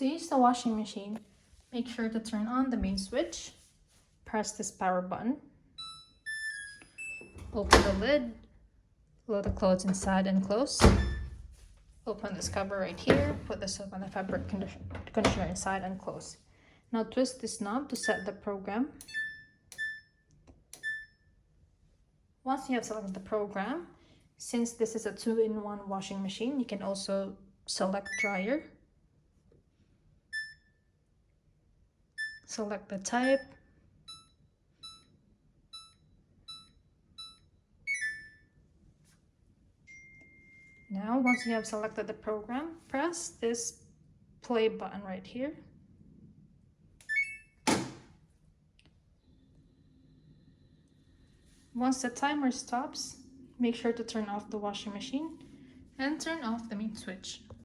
To use the washing machine, make sure to turn on the main switch, press this power button, open the lid, load the clothes inside and close. Open this cover right here, put the soap and the fabric conditioner inside and close. Now twist this knob to set the program. Once you have selected the program, since this is a 2-in-1 washing machine, you can also select dryer. Select the type. Now, once you have selected the program, press this play button right here. Once the timer stops, make sure to turn off the washing machine and turn off the main switch.